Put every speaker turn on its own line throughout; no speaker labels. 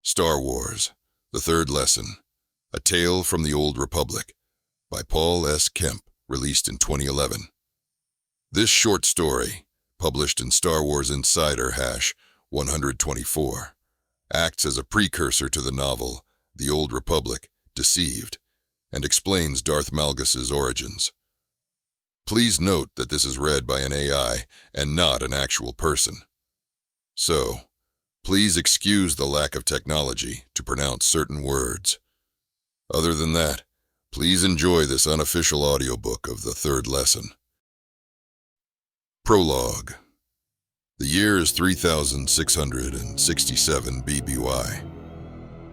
Star Wars, The Third Lesson, A Tale from the Old Republic, by Paul S. Kemp, released in 2011. This short story, published in Star Wars Insider #124, acts as a precursor to the novel The Old Republic, Deceived, and explains Darth Malgus's origins. Please note that this is read by an AI and not an actual person. So, please excuse the lack of technology to pronounce certain words. Other than that, please enjoy this unofficial audiobook of The Third Lesson. Prologue. The year is 3667 BBY,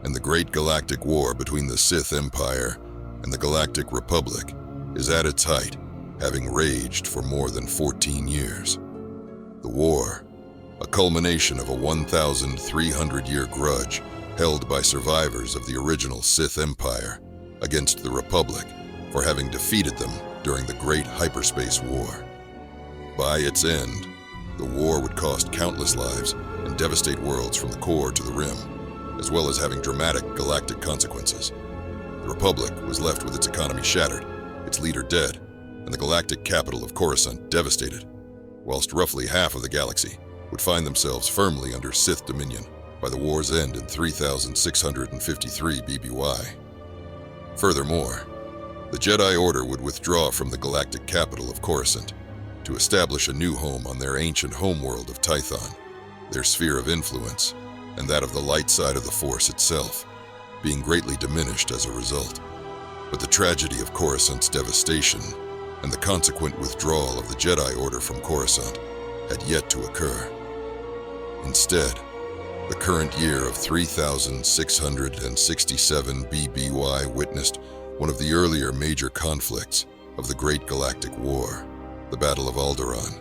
and the Great Galactic War between the Sith Empire and the Galactic Republic is at its height, having raged for more than 14 years. The war, a culmination of a 1,300-year grudge held by survivors of the original Sith Empire against the Republic for having defeated them during the Great Hyperspace War. By its end, the war would cost countless lives and devastate worlds from the core to the rim, as well as having dramatic galactic consequences. The Republic was left with its economy shattered, its leader dead, and the galactic capital of Coruscant devastated, whilst roughly half of the galaxy would find themselves firmly under Sith dominion by the war's end in 3653 BBY. Furthermore, the Jedi Order would withdraw from the galactic capital of Coruscant to establish a new home on their ancient homeworld of Tython, their sphere of influence, and that of the light side of the Force itself, being greatly diminished as a result. But the tragedy of Coruscant's devastation and the consequent withdrawal of the Jedi Order from Coruscant had yet to occur. Instead, the current year of 3667 BBY witnessed one of the earlier major conflicts of the Great Galactic War, the Battle of Alderaan.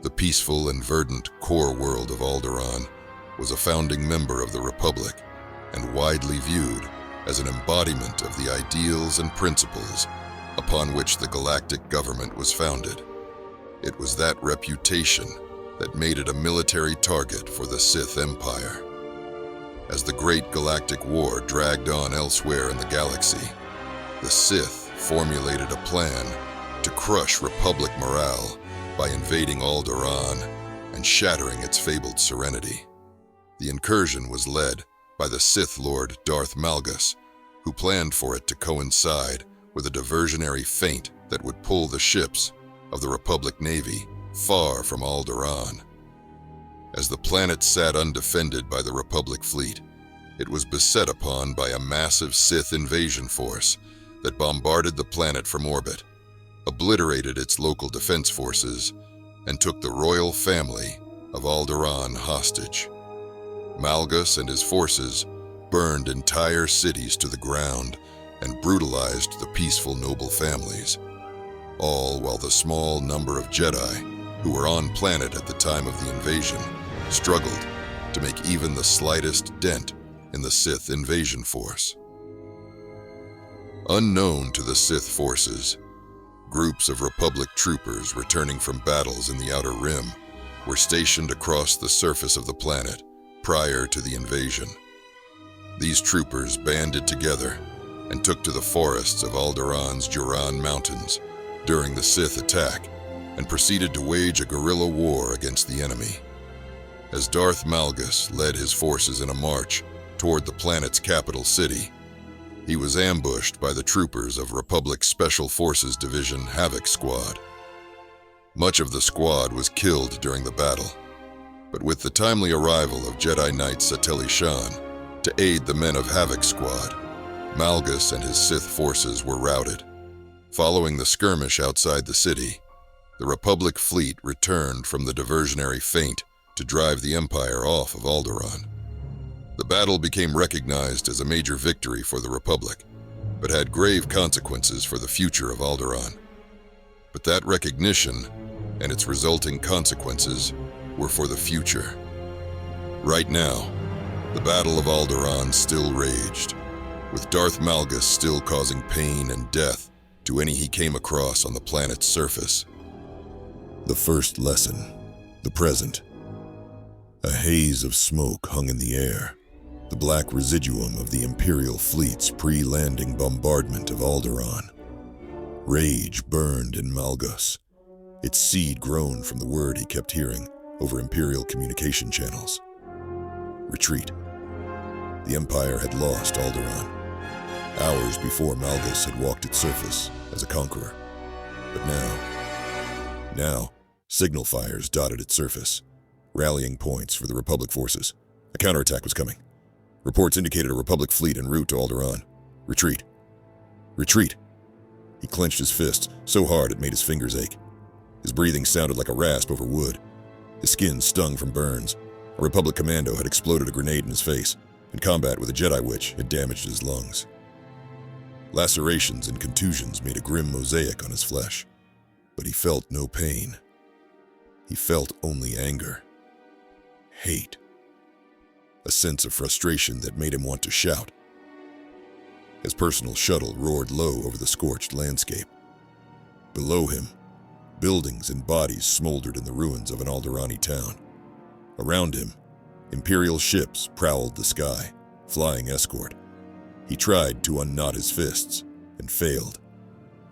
The peaceful and verdant core world of Alderaan was a founding member of the Republic and widely viewed as an embodiment of the ideals and principles upon which the galactic government was founded. It was that reputation that made it a military target for the Sith Empire. As the Great Galactic War dragged on elsewhere in the galaxy, the Sith formulated a plan to crush Republic morale by invading Alderaan and shattering its fabled serenity. The incursion was led by the Sith Lord Darth Malgus, who planned for it to coincide with a diversionary feint that would pull the ships of the Republic Navy far from Alderaan. As the planet sat undefended by the Republic fleet, it was beset upon by a massive Sith invasion force that bombarded the planet from orbit, obliterated its local defense forces, and took the royal family of Alderaan hostage. Malgus and his forces burned entire cities to the ground and brutalized the peaceful noble families, all while the small number of Jedi who were on planet at the time of the invasion struggled to make even the slightest dent in the Sith invasion force. Unknown to the Sith forces, groups of Republic troopers returning from battles in the Outer Rim were stationed across the surface of the planet prior to the invasion. These troopers banded together and took to the forests of Alderaan's Juran Mountains during the Sith attack and proceeded to wage a guerrilla war against the enemy. As Darth Malgus led his forces in a march toward the planet's capital city, he was ambushed by the troopers of Republic Special Forces Division Havoc Squad. Much of the squad was killed during the battle, but with the timely arrival of Jedi Knight Satele Shan to aid the men of Havoc Squad, Malgus and his Sith forces were routed. Following the skirmish outside the city, the Republic fleet returned from the diversionary feint to drive the Empire off of Alderaan. The battle became recognized as a major victory for the Republic, but had grave consequences for the future of Alderaan. But that recognition and its resulting consequences were for the future. Right now, the Battle of Alderaan still raged, with Darth Malgus still causing pain and death to any he came across on the planet's surface. The first lesson, the present. A haze of smoke hung in the air, the black residuum of the Imperial fleet's pre-landing bombardment of Alderaan. Rage burned in Malgus, its seed grown from the word he kept hearing over Imperial communication channels. Retreat. The Empire had lost Alderaan, hours before Malgus had walked its surface as a conqueror. But now, signal fires dotted its surface, rallying points for the Republic forces. A counterattack was coming. Reports indicated a Republic fleet en route to Alderaan. Retreat. Retreat. He clenched his fists so hard it made his fingers ache. His breathing sounded like a rasp over wood. His skin stung from burns. A Republic commando had exploded a grenade in his face, and combat with a Jedi witch had damaged his lungs. Lacerations and contusions made a grim mosaic on his flesh, but he felt no pain. He felt only anger, hate, a sense of frustration that made him want to shout. His personal shuttle roared low over the scorched landscape. Below him, buildings and bodies smoldered in the ruins of an Alderani town. Around him, Imperial ships prowled the sky, flying escort. He tried to unknot his fists, and failed.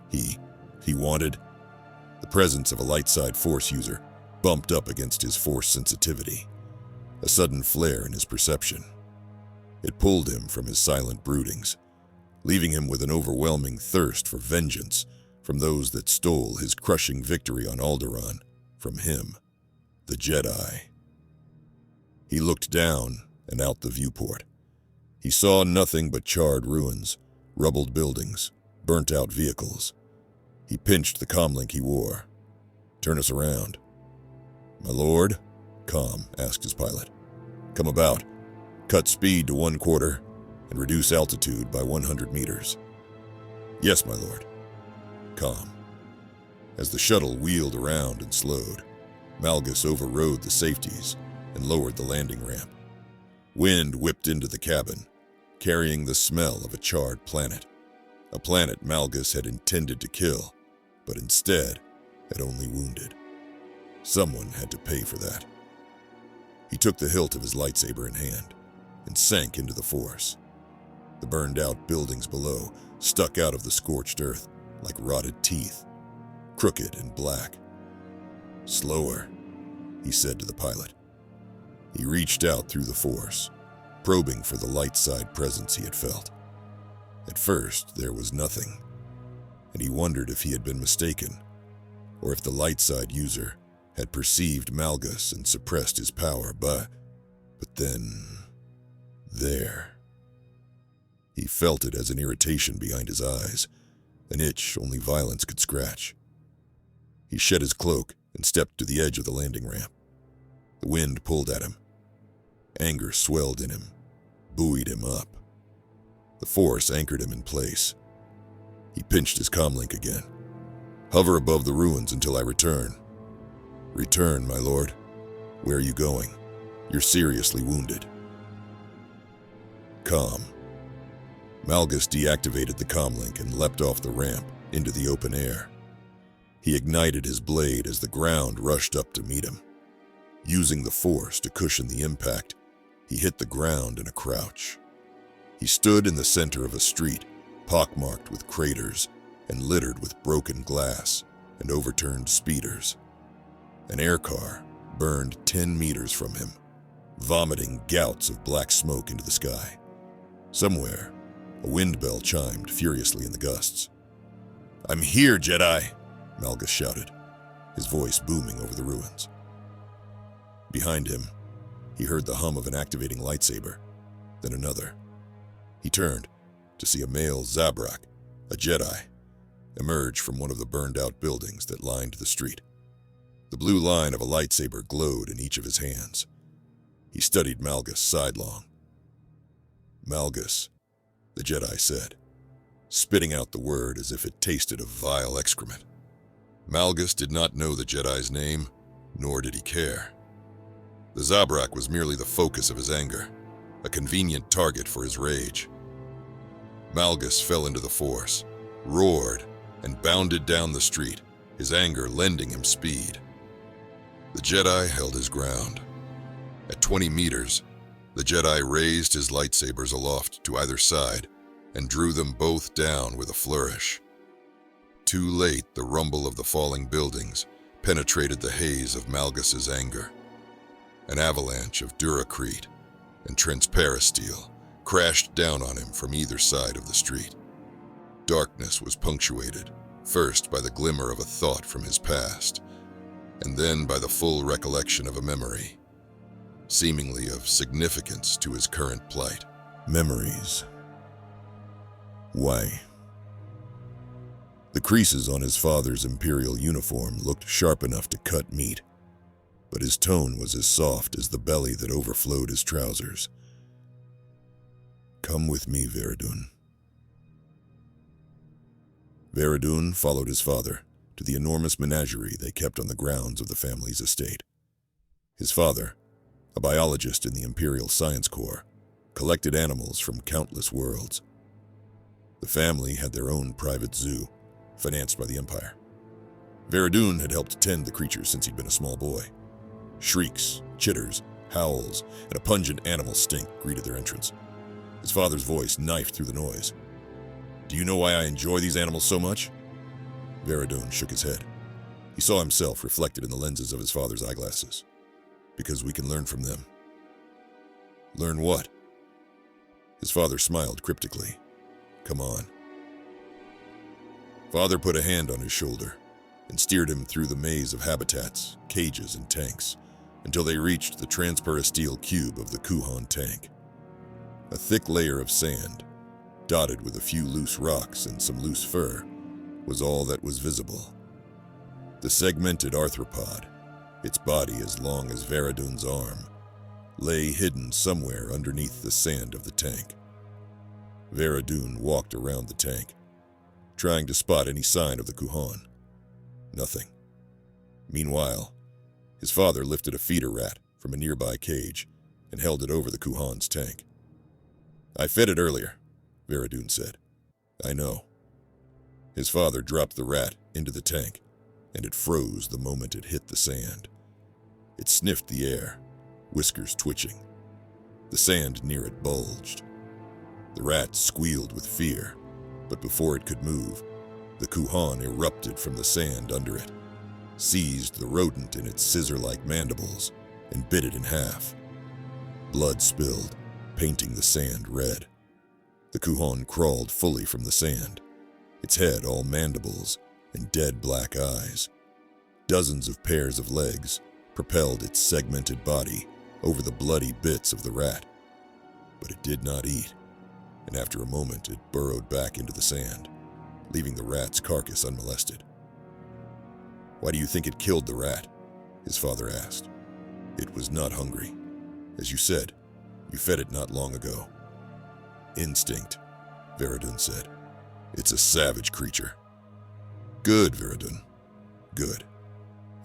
He wanted. The presence of a light-side Force user bumped up against his Force sensitivity, a sudden flare in his perception. It pulled him from his silent broodings, leaving him with an overwhelming thirst for vengeance from those that stole his crushing victory on Alderaan from him, the Jedi. He looked down and out the viewport. He saw nothing but charred ruins, rubbled buildings, burnt-out vehicles. He pinched the comlink he wore. "Turn us around." "My lord?" Com asked his pilot. "Come about. Cut speed to 1/4 and reduce altitude by 100 meters. "Yes, my lord." Com. As the shuttle wheeled around and slowed, Malgus overrode the safeties and lowered the landing ramp. Wind whipped into the cabin, carrying the smell of a charred planet. A planet Malgus had intended to kill, but instead had only wounded. Someone had to pay for that. He took the hilt of his lightsaber in hand and sank into the Force. The burned-out buildings below stuck out of the scorched earth like rotted teeth, crooked and black. "Slower," he said to the pilot. He reached out through the Force, probing for the light-side presence he had felt. At first, there was nothing, and he wondered if he had been mistaken, or if the light-side user had perceived Malgus and suppressed his power, but then, there. He felt it as an irritation behind his eyes, an itch only violence could scratch. He shed his cloak and stepped to the edge of the landing ramp. The wind pulled at him. Anger swelled in him, buoyed him up. The Force anchored him in place. He pinched his comlink again. "Hover above the ruins until I return." "Return, my lord. Where are you going? You're seriously wounded." Com. Malgus deactivated the comlink and leapt off the ramp into the open air. He ignited his blade as the ground rushed up to meet him. Using the Force to cushion the impact, he hit the ground in a crouch. He stood in the center of a street, pockmarked with craters and littered with broken glass and overturned speeders. An air car burned 10 meters from him, vomiting gouts of black smoke into the sky. Somewhere, a wind bell chimed furiously in the gusts. "I'm here, Jedi!" Malgus shouted, his voice booming over the ruins. Behind him, he heard the hum of an activating lightsaber, then another. He turned to see a male Zabrak, a Jedi, emerge from one of the burned-out buildings that lined the street. The blue line of a lightsaber glowed in each of his hands. He studied Malgus sidelong. "Malgus," the Jedi said, spitting out the word as if it tasted of vile excrement. Malgus did not know the Jedi's name, nor did he care. The Zabrak was merely the focus of his anger, a convenient target for his rage. Malgus fell into the Force, roared, and bounded down the street, his anger lending him speed. The Jedi held his ground. At 20 meters, The Jedi raised his lightsabers aloft to either side and drew them both down with a flourish. Too late, the rumble of the falling buildings penetrated the haze of Malgus's anger. An avalanche of duracrete and transparasteel crashed down on him from either side of the street. Darkness was punctuated, first by the glimmer of a thought from his past, and then by the full recollection of a memory, seemingly of significance to his current plight.
Memories. Why? The creases on his father's Imperial uniform looked sharp enough to cut meat, but his tone was as soft as the belly that overflowed his trousers. Come with me, Veradun. Veradun followed his father to the enormous menagerie they kept on the grounds of the family's estate. His father, a biologist in the Imperial Science Corps, collected animals from countless worlds. The family had their own private zoo, financed by the Empire. Veradun had helped tend the creatures since he'd been a small boy. Shrieks, chitters, howls, and a pungent animal stink greeted their entrance. His father's voice knifed through the noise. Do you know why I enjoy these animals so much? Veradun shook his head. He saw himself reflected in the lenses of his father's eyeglasses. Because we can learn from them. Learn what? His father smiled cryptically. Come on. Father put a hand on his shoulder and steered him through the maze of habitats, cages, and tanks until they reached the transparasteel cube of the Kuhan tank. A thick layer of sand, dotted with a few loose rocks and some loose fur, was all that was visible. The segmented arthropod, its body as long as Veradun's arm, lay hidden somewhere underneath the sand of the tank. Veradun walked around the tank, trying to spot any sign of the Kuhan. Nothing. Meanwhile, his father lifted a feeder rat from a nearby cage and held it over the Kuhan's tank. I fed it earlier, Veradun said. I know. His father dropped the rat into the tank, and it froze the moment it hit the sand. It sniffed the air, whiskers twitching. The sand near it bulged. The rat squealed with fear, but before it could move, the Kuhan erupted from the sand under it, seized the rodent in its scissor-like mandibles, and bit it in half. Blood spilled, painting the sand red. The Kuhan crawled fully from the sand, its head all mandibles and dead black eyes. Dozens of pairs of legs propelled its segmented body over the bloody bits of the rat. But it did not eat, and after a moment it burrowed back into the sand, leaving the rat's carcass unmolested. Why do you think it killed the rat? His father asked. It was not hungry. As you said, you fed it not long ago. Instinct, Veradun said. It's a savage creature. Good, Veradun. Good.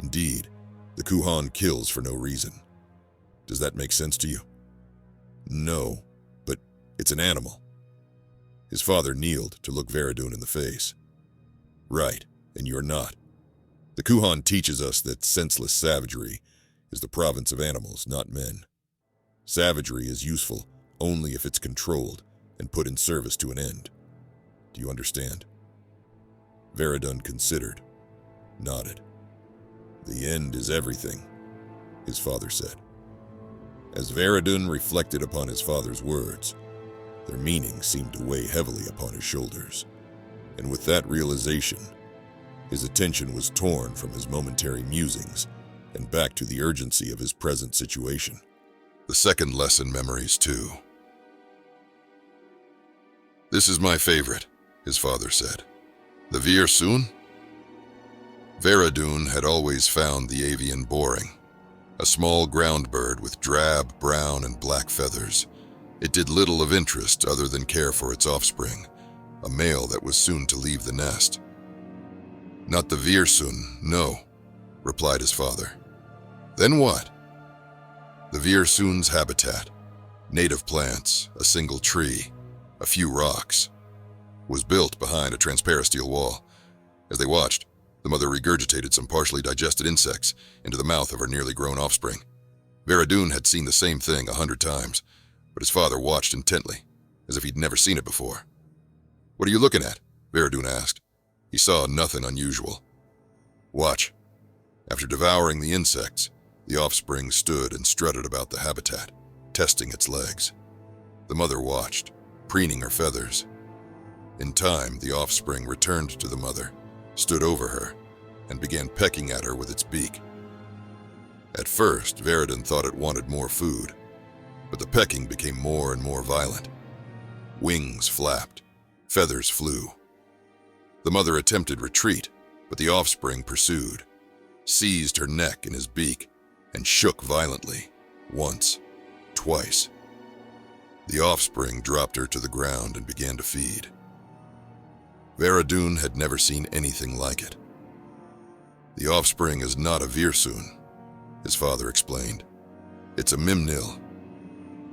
Indeed, the Kuhan kills for no reason. Does that make sense to you? No, but it's an animal. His father kneeled to look Veradun in the face. Right, and you're not. The Kuhan teaches us that senseless savagery is the province of animals, not men. Savagery is useful only if it's controlled and put in service to an end. Do you understand? Veradun considered, nodded. The end is everything, his father said. As Veradun reflected upon his father's words, their meaning seemed to weigh heavily upon his shoulders, and with that realization, his attention was torn from his momentary musings and back to the urgency of his present situation.
The second lesson, memories too. This is my favorite, his father said. The Veer Soon? Veradun had always found the avian boring. A small ground bird with drab, brown, and black feathers. It did little of interest other than care for its offspring, a male that was soon to leave the nest. Not the Veersoon, no, replied his father. Then what? The Veersoon's habitat, native plants, a single tree, a few rocks, was built behind a transparasteel wall. As they watched, the mother regurgitated some partially digested insects into the mouth of her nearly grown offspring. Veradun had seen the same thing 100 times, but his father watched intently, as if he'd never seen it before. "What are you looking at?" Veradun asked. He saw nothing unusual. "Watch." After devouring the insects, the offspring stood and strutted about the habitat, testing its legs. The mother watched, preening her feathers. In time, the offspring returned to the mother, stood over her, and began pecking at her with its beak. At first, Veradun thought it wanted more food, but the pecking became more and more violent. Wings flapped, feathers flew. The mother attempted retreat, but the offspring pursued, seized her neck in his beak, and shook violently, once, twice. The offspring dropped her to the ground and began to feed. Veradun had never seen anything like it. "The offspring is not a Virsun," his father explained. "It's a Mimnil.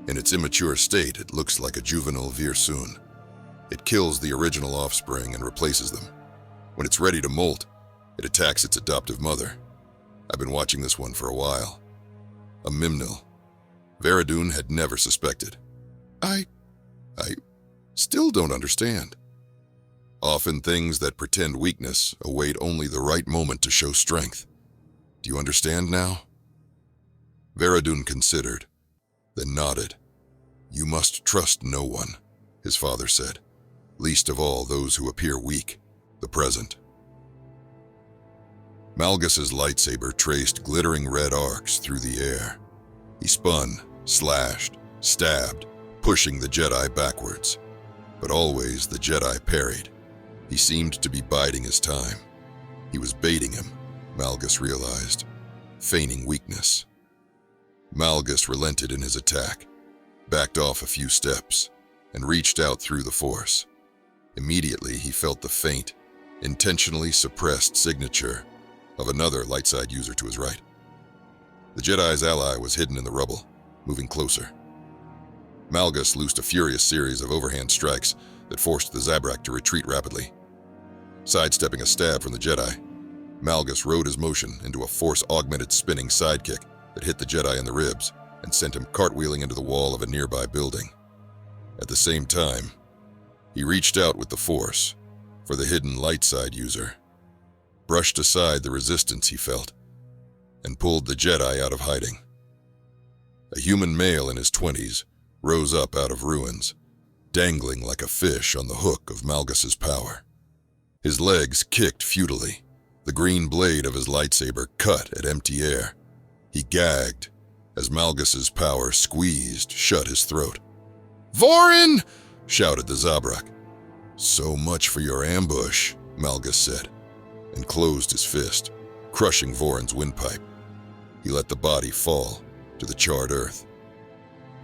In its immature state, it looks like a juvenile Virsun. It kills the original offspring and replaces them. When it's ready to molt, it attacks its adoptive mother. I've been watching this one for a while." A Mimnil. Veradun had never suspected. I still don't understand. Often things that pretend weakness await only the right moment to show strength. Do you understand now? Veradun considered, then nodded. "You must trust no one," his father said, "least of all those who appear weak, the present." Malgus's lightsaber traced glittering red arcs through the air. He spun, slashed, stabbed, pushing the Jedi backwards. But always the Jedi parried. He seemed to be biding his time. He was baiting him, Malgus realized, feigning weakness. Malgus relented in his attack, backed off a few steps, and reached out through the Force. Immediately he felt the faint, intentionally suppressed signature of another light side user to his right. The Jedi's ally was hidden in the rubble, moving closer. Malgus loosed a furious series of overhand strikes that forced the Zabrak to retreat rapidly. Sidestepping a stab from the Jedi, Malgus rode his motion into a force-augmented spinning sidekick that hit the Jedi in the ribs and sent him cartwheeling into the wall of a nearby building. At the same time, he reached out with the Force for the hidden light side user, brushed aside the resistance he felt, and pulled the Jedi out of hiding. A human male in his 20s rose up out of ruins, dangling like a fish on the hook of Malgus's power. His legs kicked futilely. The green blade of his lightsaber cut at empty air. He gagged as Malgus's power squeezed shut his throat. "Vorin!" shouted the Zabrak. "So much for your ambush," Malgus said, and closed his fist, crushing Vorin's windpipe. He let the body fall to the charred earth.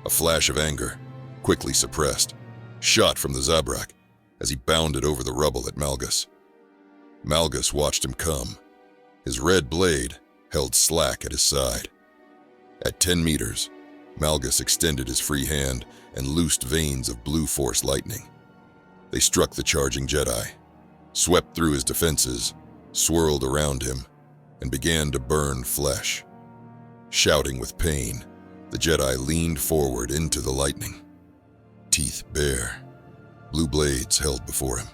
A flash of anger, quickly suppressed, shot from the Zabrak as he bounded over the rubble at Malgus. Malgus watched him come, his red blade held slack at his side. At 10 meters, Malgus extended his free hand and loosed veins of blue force lightning. They struck the charging Jedi, swept through his defenses, swirled around him, and began to burn flesh. Shouting with pain, the Jedi leaned forward into the lightning, teeth bare, blue blades held before him,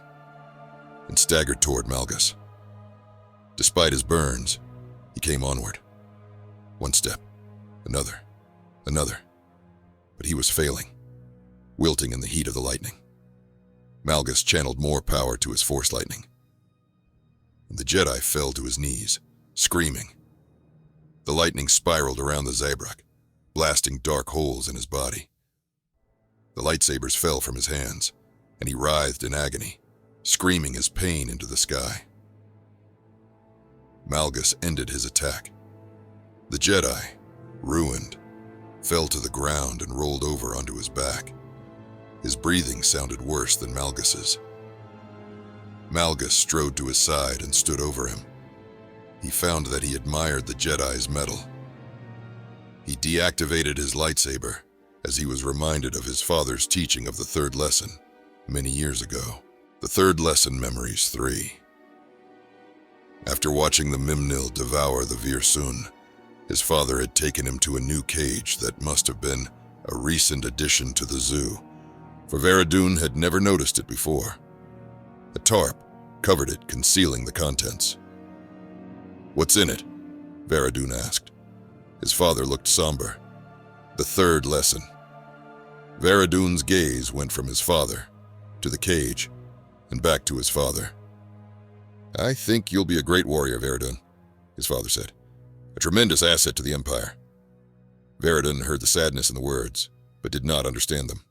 and staggered toward Malgus. Despite his burns, he came onward. One step, another, but he was failing, wilting in the heat of the lightning. Malgus channeled more power to his force lightning, and the Jedi fell to his knees, screaming. The lightning spiraled around the Zabrak, blasting dark holes in his body. The lightsabers fell from his hands, and he writhed in agony, screaming his pain into the sky. Malgus ended his attack. The Jedi, ruined, fell to the ground and rolled over onto his back. His breathing sounded worse than Malgus's. Malgus strode to his side and stood over him. He found that he admired the Jedi's mettle. He deactivated his lightsaber as he was reminded of his father's teaching of the third lesson many years ago. The third lesson memories 3. After watching the Mimnil devour the Virsun, his father had taken him to a new cage that must have been a recent addition to the zoo, for Veradun had never noticed it before. A tarp covered it, concealing the contents. "What's in it?" Veradun asked. His father looked somber. "The third lesson." Veradun's gaze went from his father to the cage and back to his father. "I think you'll be a great warrior, Veradun," his father said. "A tremendous asset to the Empire." Veradun heard the sadness in the words, but did not understand them.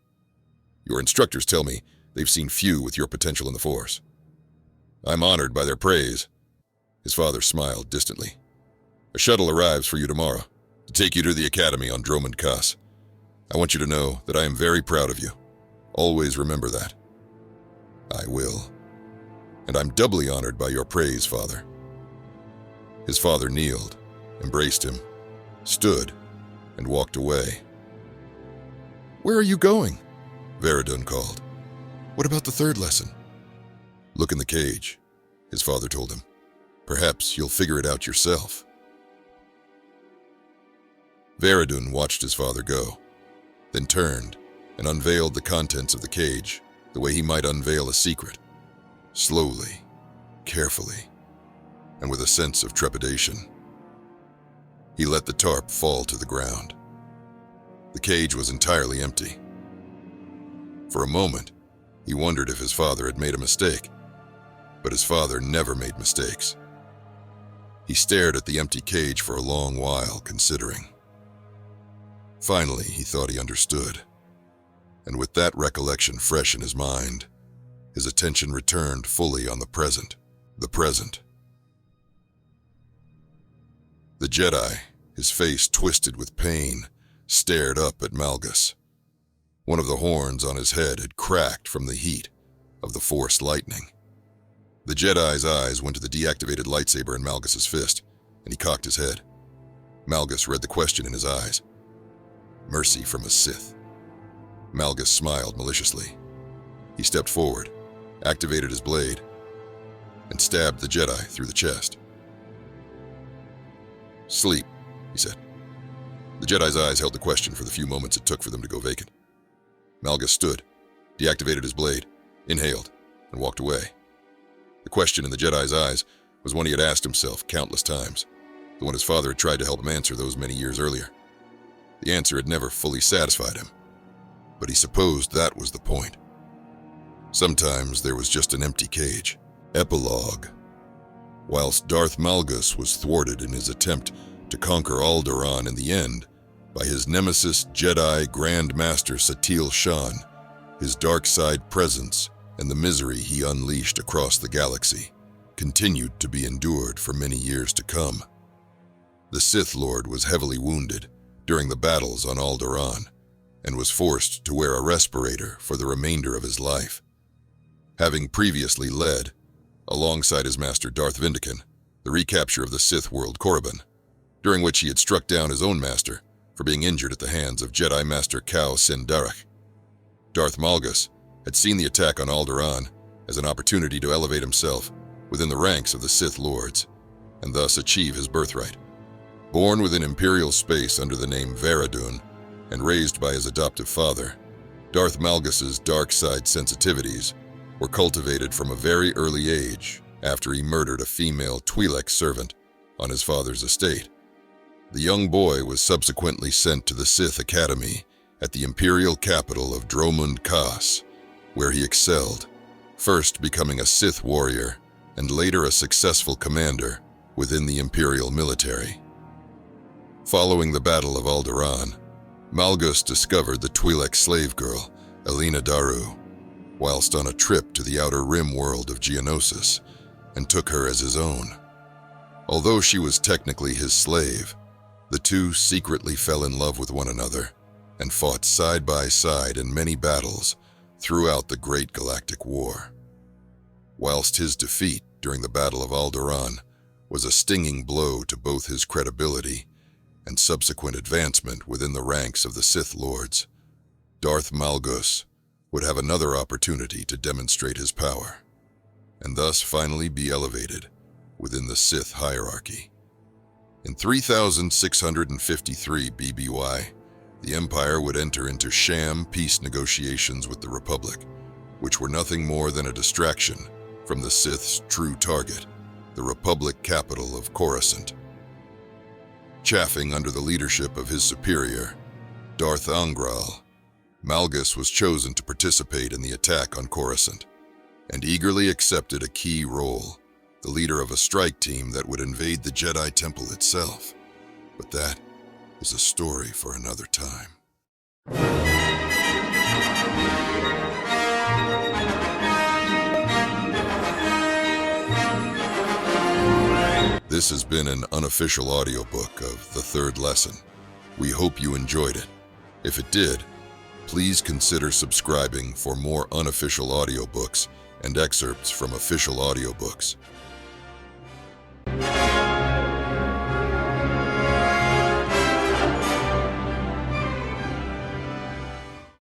"Your instructors tell me they've seen few with your potential in the Force. I'm honored by their praise." His father smiled distantly. "A shuttle arrives for you tomorrow to take you to the academy on Dromund Kaas. I want you to know that I am very proud of you. Always remember that." "I will. And I'm doubly honored by your praise, Father." His father kneeled, embraced him, stood, and walked away. "Where are you going?" Veradun called. "What about the third lesson?" "Look in the cage," his father told him. "Perhaps you'll figure it out yourself." Veradun watched his father go, then turned and unveiled the contents of the cage the way he might unveil a secret. Slowly, carefully, and with a sense of trepidation. He let the tarp fall to the ground. The cage was entirely empty. For a moment, he wondered if his father had made a mistake, but his father never made mistakes. He stared at the empty cage for a long while, considering. Finally, he thought he understood, and with that recollection fresh in his mind, his attention returned fully on the present. The present. The Jedi, his face twisted with pain, stared up at Malgus. One of the horns on his head had cracked from the heat of the Force lightning. The Jedi's eyes went to the deactivated lightsaber in Malgus's fist, and he cocked his head. Malgus read the question in his eyes. Mercy from a Sith. Malgus smiled maliciously. He stepped forward, activated his blade, and stabbed the Jedi through the chest. "Sleep," he said. The Jedi's eyes held the question for the few moments it took for them to go vacant. Malgus stood, deactivated his blade, inhaled, and walked away. The question in the Jedi's eyes was one he had asked himself countless times, the one his father had tried to help him answer those many years earlier. The answer had never fully satisfied him, but he supposed that was the point. Sometimes there was just an empty cage. Epilogue. Whilst Darth Malgus was thwarted in his attempt to conquer Alderaan in the end by his nemesis Jedi Grand Master Satele Shan, his dark side presence and the misery he unleashed across the galaxy continued to be endured for many years to come. The Sith Lord was heavily wounded during the battles on Alderaan and was forced to wear a respirator for the remainder of his life. Having previously led, alongside his master Darth Vindican, the recapture of the Sith world Korriban, during which he had struck down his own master for being injured at the hands of Jedi Master Kao Sindarak. Darth Malgus had seen the attack on Alderaan as an opportunity to elevate himself within the ranks of the Sith Lords, and thus achieve his birthright. Born within Imperial space under the name Veradun, and raised by his adoptive father, Darth Malgus's dark side sensitivities were cultivated from a very early age after he murdered a female Twi'lek servant on his father's estate. The young boy was subsequently sent to the Sith Academy at the Imperial capital of Dromund Kaas, where he excelled, first becoming a Sith warrior and later a successful commander within the Imperial military. Following the Battle of Alderaan, Malgus discovered the Twi'lek slave girl, Elena Daru, whilst on a trip to the outer rim world of Geonosis, and took her as his own. Although she was technically his slave, the two secretly fell in love with one another and fought side by side in many battles throughout the Great Galactic War. Whilst his defeat during the Battle of Alderaan was a stinging blow to both his credibility and subsequent advancement within the ranks of the Sith Lords, Darth Malgus would have another opportunity to demonstrate his power, and thus finally be elevated within the Sith hierarchy. In 3653 BBY, The Empire would enter into sham peace negotiations with the Republic, which were nothing more than a distraction from the Sith's true target, the Republic capital of Coruscant. Chafing under the leadership of his superior, Darth Malgus was chosen to participate in the attack on Coruscant, and eagerly accepted a key role, the leader of a strike team that would invade the Jedi Temple itself. But that is a story for another time. This has been an unofficial audiobook of The Third Lesson. We hope you enjoyed it. If it did, please consider subscribing for more unofficial audiobooks and excerpts from official audiobooks.